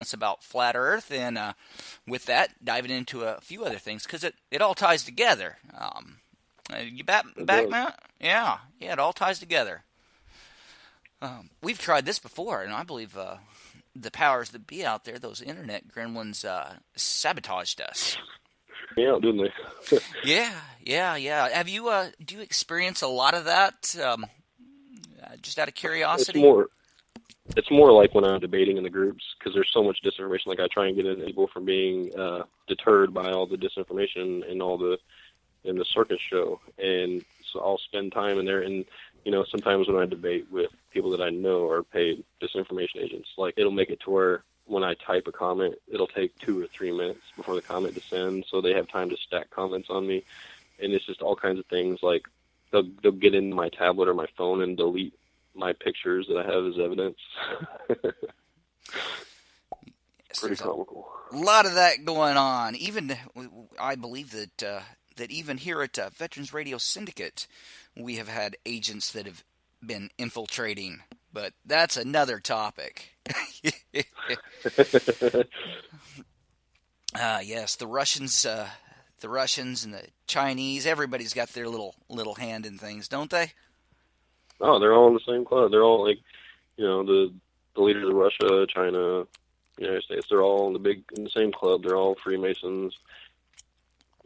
It's about flat Earth, and with that, diving into a few other things because it all ties together. You It back, does. Matt? Yeah, it all ties together. We've tried this before, and I believe the powers that be out there, those internet gremlins, sabotaged us. Yeah, didn't they? Yeah. Have you do you experience a lot of that? Just out of It's curiosity. more it's more like when I'm debating in the groups because there's so much disinformation. Like I try and get in people from being deterred by all the disinformation and all the in the circus show, and so I'll spend time in there. And sometimes when I debate with people that I know are paid disinformation agents, like it'll make it to where when I type a comment, it'll take 2 or 3 minutes before the comment descends, so they have time to stack comments on me, and it's just all kinds of things like they'll get into my tablet or my phone and delete my pictures that I have as evidence. Yes, Pretty there's a comical. lot of that going on. Even I believe that that even here at Veterans Radio Syndicate, we have had agents that have been infiltrating. But that's another topic. Yes, the Russians and the Chinese. Everybody's got their little hand in things, don't they? Oh, they're all in the same club. They're all like, the leaders of Russia, China, United States. They're all in the same club. They're all Freemasons.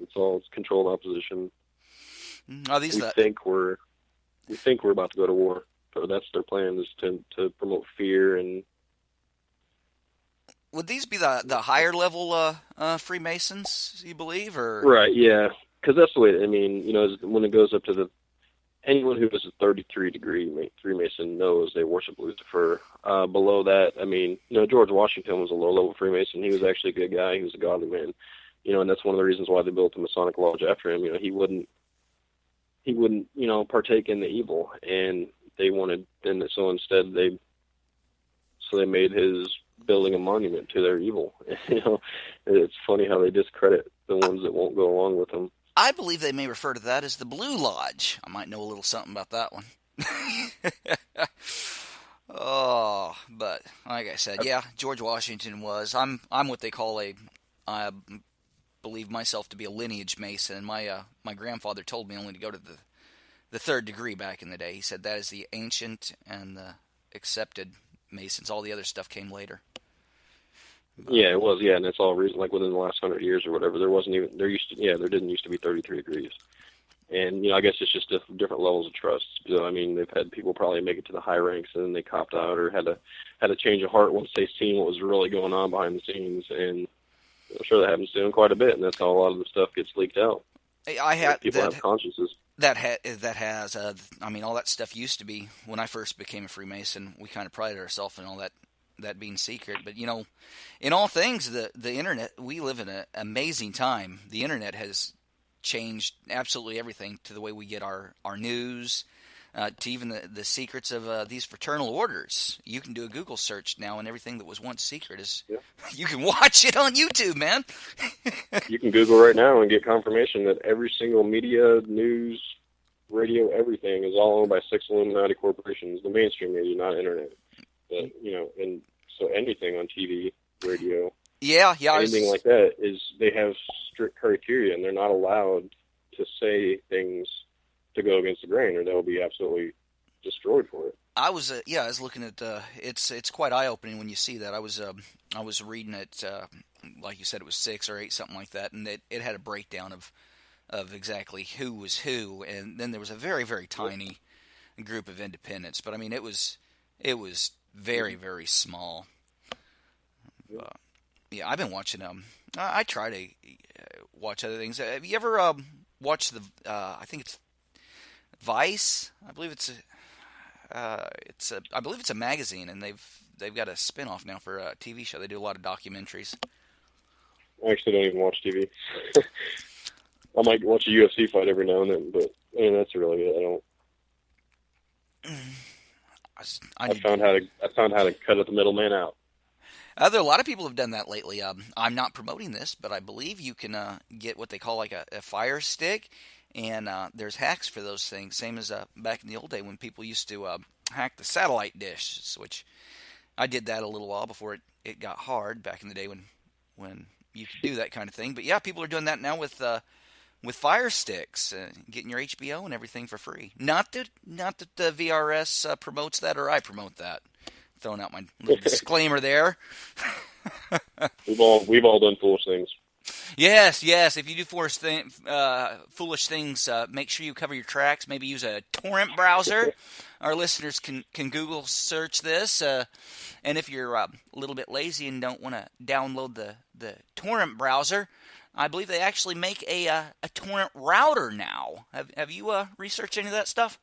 It's controlled opposition. Are these We the think we're we think we're about to go to war. So that's their plan is to promote fear and would these be the higher level Freemasons? You believe, or right, yeah, because that's the way. I mean, when it goes up to the anyone who is a 33 degree Freemason knows they worship Lucifer. Below that, I mean, George Washington was a low level Freemason. He was actually a good guy. He was a godly man. And that's one of the reasons why they built the Masonic Lodge after him. He wouldn't partake in the evil, and they wanted, and so instead they made his building a monument to their evil. It's funny how they discredit the ones that won't go along with them. I believe they may refer to that as the Blue Lodge. I might know a little something about that one. Oh, but like I said, yeah, George Washington was. I'm what they call a. I believe myself to be a lineage Mason. My grandfather told me only to go to the third degree back in the day. He said that is the ancient and the accepted Masons. All the other stuff came later. But Yeah, it was. Yeah, and it's all reason like within the last 100 years or whatever. There wasn't even there used to. Yeah, there didn't used to be 33 degrees. And I guess it's just different levels of trust. So I mean, they've had people probably make it to the high ranks and then they copped out or had a change of heart once they seen what was really going on behind the scenes. And I'm sure that happens to them quite a bit. And that's how a lot of the stuff gets leaked out. I Like had people have consciences. that has. I mean, all that stuff used to be when I first became a Freemason. We kind of prided ourselves in all that being secret. But in all things, the internet. We live in an amazing time. The internet has changed absolutely everything to the way we get our news, to even the secrets of these fraternal orders. You can do a Google search now, and everything that was once secret is Yeah. you can watch it on YouTube, man. You can Google right now and get confirmation that every single media, news, radio, everything is all owned by six Illuminati corporations, the mainstream media, not internet. But, and so anything on TV, radio, Yeah. I anything was like that is they have strict criteria and they're not allowed to say things to go against the grain or they'll be absolutely destroyed for it. I was looking at it's quite eye opening when you see that. I was reading it like you said it was 6 or 8 something like that, and it had a breakdown of exactly who was who, and then there was a very Yep. tiny group of independents, but I mean it was very Mm-hmm. very small. Yep. Yeah, I've been watching I try to watch other things. Have you ever watched the I think it's Vice? I believe I believe it's a magazine, and they've got a spin-off now for a TV show. They do a lot of documentaries. I actually don't even watch TV. I might watch a UFC fight every now and then, but I mean that's really it. I don't. I I need to. found how to cut the middleman out. There a lot of people have done that lately. I'm not promoting this, but I believe you can get what they call like a Fire Stick, and there's hacks for those things. Same as back in the old day when people used to hack the satellite dish, which I did that a little while before it got hard back in the day when you could do that kind of thing. But yeah, people are doing that now with Fire Sticks, getting your HBO and everything for free. Not that the VRS promotes that or I promote that. Throwing out my little disclaimer there. We've all done foolish things. Yes. If you do foolish things, make sure you cover your tracks. Maybe use a torrent browser. Our listeners can Google search this. And if you're a little bit lazy and don't want to download the torrent browser, I believe they actually make a torrent router now. Have you researched any of that stuff?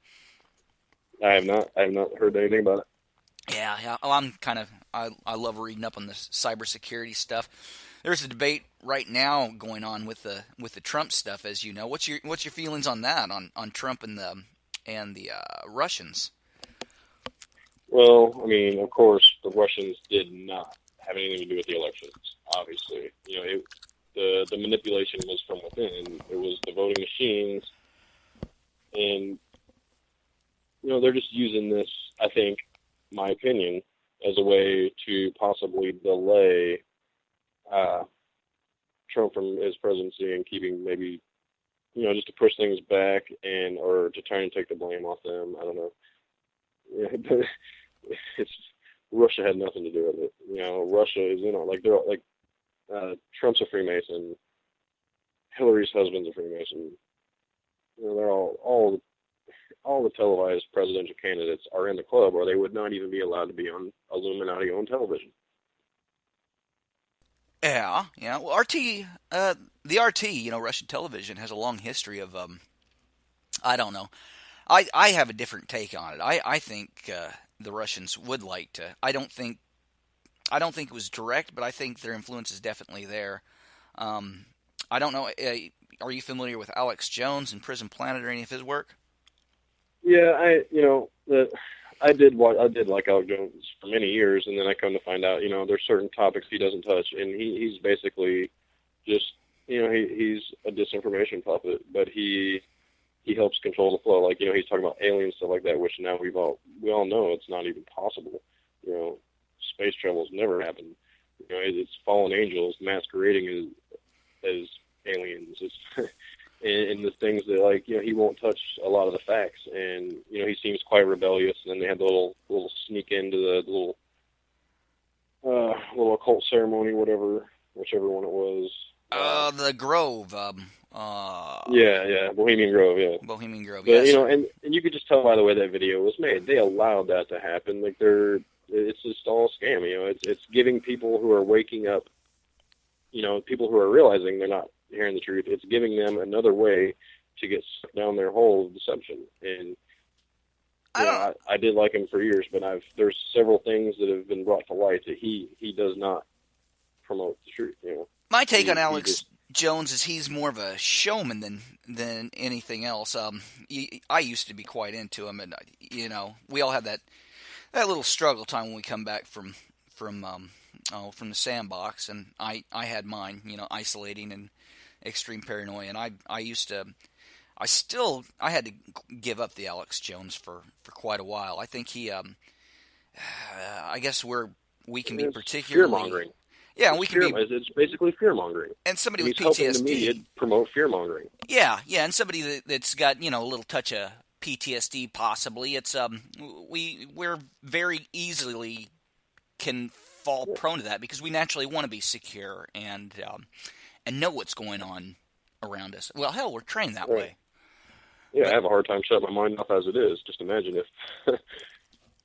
I have not. I have not heard anything about it. Yeah. Well, I love reading up on this cybersecurity stuff. There's a debate right now going on with the Trump stuff, as you know. What's your feelings on that, on Trump and the Russians? Well, I mean, of course, the Russians did not have anything to do with the elections. Obviously, the manipulation was from within. It was the voting machines, and they're just using this, I think, my opinion, as a way to possibly delay Trump from his presidency and keeping maybe, just to push things back or to try and take the blame off them. I don't know. Yeah, but Russia had nothing to do with it. Russia is Trump's a Freemason. Hillary's husband's a Freemason. They're all the televised presidential candidates are in the club, or they would not even be allowed to be on Illuminati-owned television. Yeah. Well, the RT, Russian television has a long history of, I don't know. I have a different take on it. I think the Russians would like to. I don't think it was direct, but I think their influence is definitely there. I don't know. Are you familiar with Alex Jones and Prison Planet or any of his work? Yeah, I did like Alex Jones for many years, and then I come to find out, there's certain topics he doesn't touch, and he's basically just, he's a disinformation puppet, but he helps control the flow. Like, he's talking about aliens, stuff like that, which now we all know it's not even possible. Space travel's never happened. It's fallen angels masquerading as aliens. It's and the things that, he won't touch a lot of the facts, and he seems quite rebellious. And then they had the little sneak into the little occult ceremony, whichever one it was. The Grove. Bohemian Grove. Yeah, Bohemian Grove. But, Yes. And you could just tell by the way that video was made. They allowed that to happen. It's just all a scam. It's giving people who are waking up, people who are realizing they're not hearing the truth. It's giving them another way to get sucked down their hole of deception. And I did like him for years, but there's several things that have been brought to light that he does not promote the truth. My take on Alex Jones is he's more of a showman than anything else. I used to be quite into him, and we all had that little struggle time when we come back from the sandbox, and I had mine, isolating and extreme paranoia, and I had to give up the Alex Jones for quite a while. I think he, I guess we can be particularly fear-mongering. Yeah, we can be. It's basically fear-mongering. And somebody with he's helping the PTSD. media promote fear-mongering. Yeah, and somebody that's got a little touch of PTSD possibly. It's we're very easily can fall prone to that because we naturally want to be secure and know what's going on around us. Well, hell, we're trained that way. Yeah, I have a hard time shutting my mind off as it is. Just imagine if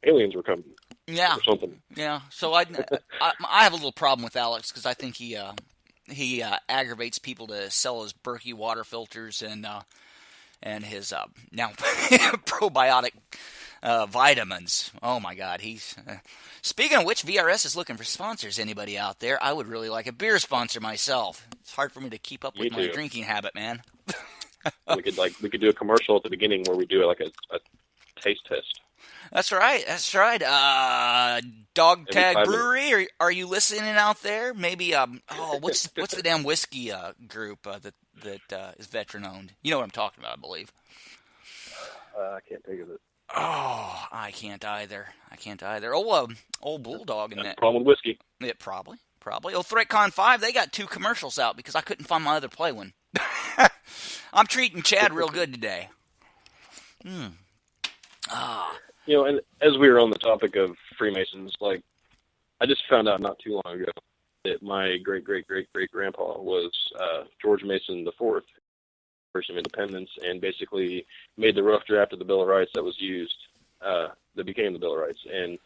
aliens were coming. Yeah. Or something. Yeah. So I have a little problem with Alex because I think he aggravates people to sell his Berkey water filters and his now probiotic vitamins. Oh my God, he's. Speaking of which, VRS is looking for sponsors. Anybody out there? I would really like a beer sponsor myself. It's hard for me to keep up with my drinking habit, man. we could do a commercial at the beginning where we do a taste test. That's right. Dog Tag Brewery. Are you listening out there? Maybe. What's the damn whiskey group that is veteran owned? You know what I'm talking about, I believe. I can't think of it. Oh, I can't either. I can't either. Old Bulldog in That's the that. problem with whiskey. It probably. Oh, ThreatCon 5, they got 2 commercials out because I couldn't find my other play one. I'm treating Chad real good today. Ah. And as we were on the topic of Freemasons, like, I just found out not too long ago that my great-great-great-great-grandpa was George Mason the Fourth, First of Independence, and basically made the rough draft of the Bill of Rights that was used, that became the Bill of Rights. And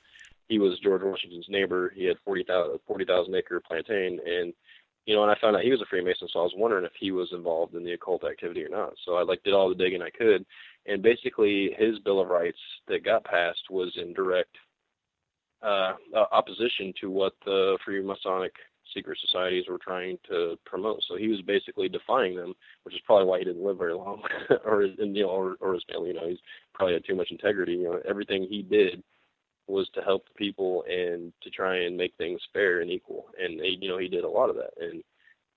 he was George Washington's neighbor. He had 40,000 acre plantain, and and I found out he was a Freemason, so I was wondering if he was involved in the occult activity or not. So I did all the digging I could, and basically his Bill of Rights that got passed was in direct opposition to what the Freemasonic secret societies were trying to promote. So he was basically defying them, which is probably why he didn't live very long, or his family. He's probably had too much integrity. Everything he did was to help the people and to try and make things fair and equal. And he did a lot of that. And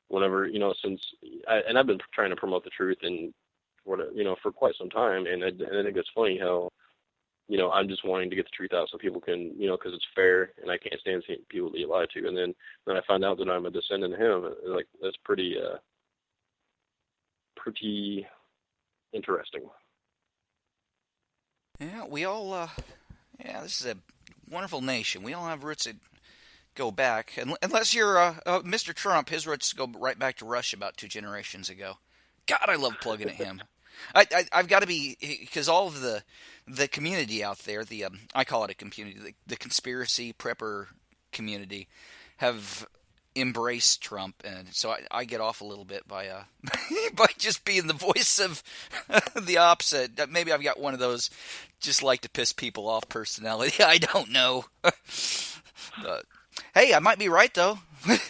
whenever I've been trying to promote the truth and for quite some time. And I think it's funny how I'm just wanting to get the truth out so people can, because it's fair, and I can't stand seeing people that you lie to. And then I find out that I'm a descendant of him. Like, that's pretty interesting. Yeah, we all, this is a wonderful nation. We all have roots that go back. Unless you're Mr. Trump, his roots go right back to Russia about 2 generations ago. God, I love plugging at him. I've got to be, because all of the community out there, I call it a community, the conspiracy prepper community, have embraced Trump, and so I get off a little bit by by just being the voice of the opposite. Maybe I've got one of those just like to piss people off personality. I don't know. But, hey, I might be right though.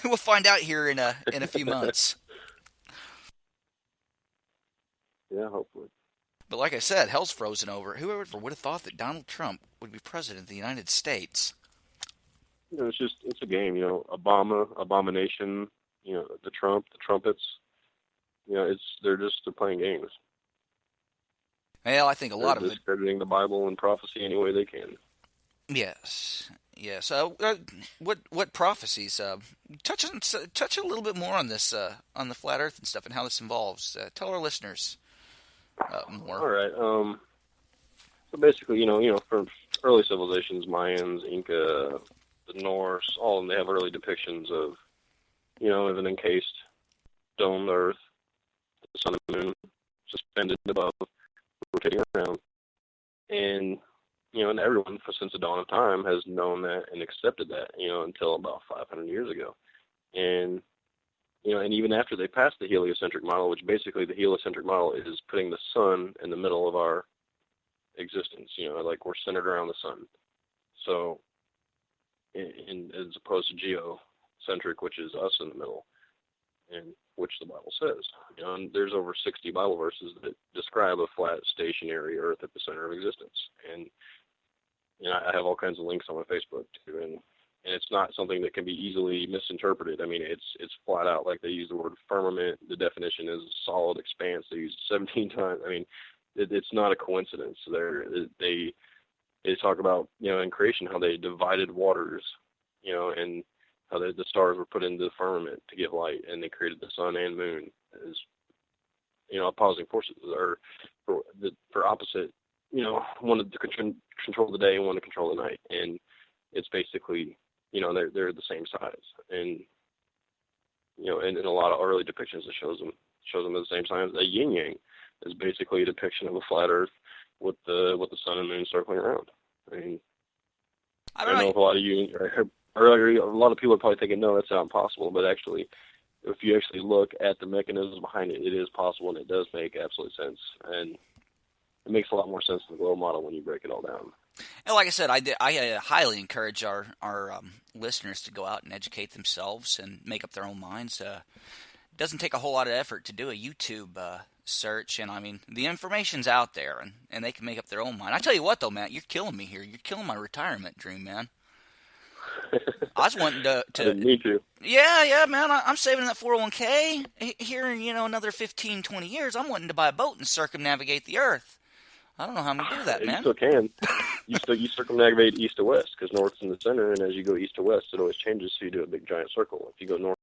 We'll find out here in a few months. Yeah, hopefully. But like I said, hell's frozen over. Whoever would have thought that Donald Trump would be president of the United States? It's a game. Obama, Abomination. The Trump, the Trumpets. They're playing games. Well, I think a lot of it discrediting the Bible and prophecy any way they can. Yes. What prophecies? Touch a little bit more on this, on the flat Earth and stuff, and how this involves. Tell our listeners more. All right. So basically, from early civilizations, Mayans, Inca, the Norse, all of them, they have early depictions of, of an encased domed Earth, the sun and moon suspended above, rotating around, and and everyone since the dawn of time has known that and accepted that, until about 500 years ago, and and even after they passed the heliocentric model, which basically the heliocentric model is putting the sun in the middle of our existence, like we're centered around the sun. So, as opposed to geocentric, which is us in the middle, and which the Bible says. And there's over 60 Bible verses that describe a flat, stationary Earth at the center of existence. And I have all kinds of links on my Facebook too, and it's not something that can be easily misinterpreted. I mean, it's flat out. Like, they use the word firmament. The definition is solid expanse. They use it 17 times. I mean, it's not a coincidence. They talk about, in creation, how they divided waters, and how the stars were put into the firmament to give light, and they created the sun and moon as, opposing forces, or for opposite, one to control the day and one to control the night. And it's basically, they're the same size. And, and in a lot of early depictions, it shows them as the same size. A yin-yang is basically a depiction of a flat Earth with the sun and moon circling around. I mean, I know if a lot of you, or a lot of people are probably thinking, no, that's not possible. But actually, if you actually look at the mechanisms behind it, it is possible, and it does make absolute sense. And it makes a lot more sense than the globe model when you break it all down. And like I said, I highly encourage our listeners to go out and educate themselves and make up their own minds. It doesn't take a whole lot of effort to do a YouTube search, and I mean, the information's out there, and they can make up their own mind. I tell you what, though, Matt, you're killing me here. You're killing my retirement dream, man. I was wanting to Me too. Yeah, man. I'm saving that 401k here in, another 15, 20 years. I'm wanting to buy a boat and circumnavigate the Earth. I don't know how I'm gonna do that, You man. still can. You circumnavigate east to west because north's in the center, and as you go east to west, it always changes. So you do a big giant circle. If you go north